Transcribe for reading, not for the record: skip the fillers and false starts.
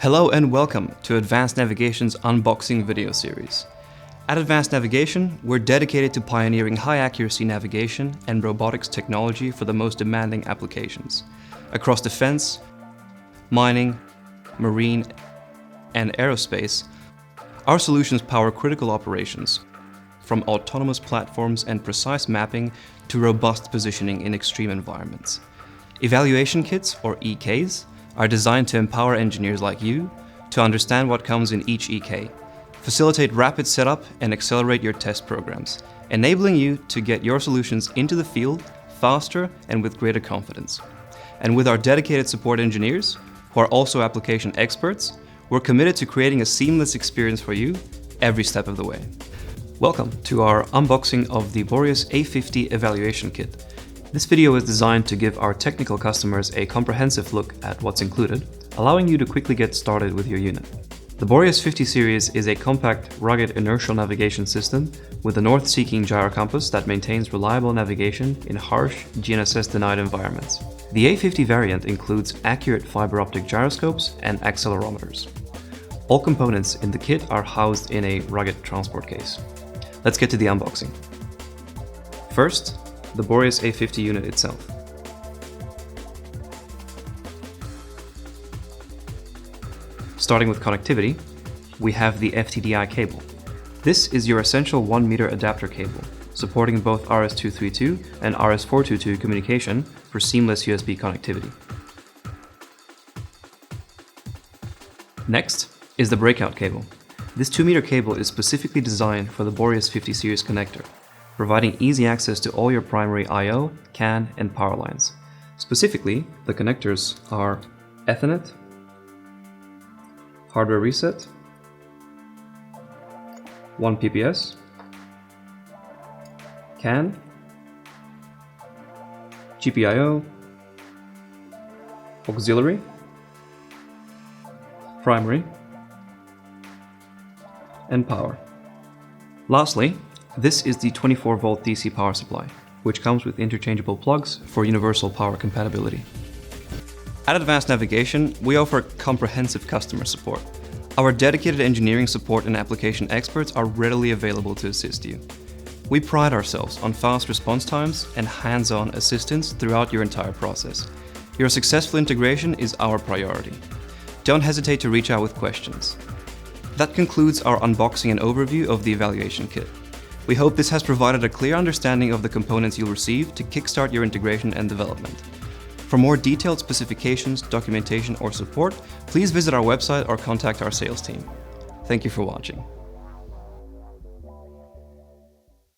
Hello and welcome to Advanced Navigation's unboxing video series. At Advanced Navigation, we're dedicated to pioneering high-accuracy navigation and robotics technology for the most demanding applications. Across defense, mining, marine, and aerospace, our solutions power critical operations, from autonomous platforms and precise mapping to robust positioning in extreme environments. Evaluation kits, or EKs, are designed to empower engineers like you to understand what comes in each EK, facilitate rapid setup and accelerate your test programs, enabling you to get your solutions into the field faster and with greater confidence. And with our dedicated support engineers, who are also application experts, we're committed to creating a seamless experience for you every step of the way. Welcome to our unboxing of the Boreas A50 evaluation kit. This video is designed to give our technical customers a comprehensive look at what's included, allowing you to quickly get started with your unit. The Boreas 50 series is a compact, rugged inertial navigation system with a north-seeking gyrocompass that maintains reliable navigation in harsh, GNSS-denied environments. The A50 variant includes accurate fiber optic gyroscopes and accelerometers. All components in the kit are housed in a rugged transport case. Let's get to the unboxing. First, the Boreas A50 unit itself. Starting with connectivity, we have the FTDI cable. This is your essential 1 meter adapter cable, supporting both RS-232 and RS-422 communication for seamless USB connectivity. Next is the Breakout cable. This 2 meter cable is specifically designed for the Boreas 50 series connector, providing easy access to all your primary I/O, CAN, and power lines. Specifically, the connectors are Ethernet, hardware reset, 1 PPS, CAN, GPIO, auxiliary, primary, and power. Lastly, this is the 24-volt DC power supply, which comes with interchangeable plugs for universal power compatibility. At Advanced Navigation, we offer comprehensive customer support. Our dedicated engineering support and application experts are readily available to assist you. We pride ourselves on fast response times and hands-on assistance throughout your entire process. Your successful integration is our priority. Don't hesitate to reach out with questions. That concludes our unboxing and overview of the evaluation kit. We hope this has provided a clear understanding of the components you'll receive to kickstart your integration and development. For more detailed specifications, documentation, or support, please visit our website or contact our sales team. Thank you for watching.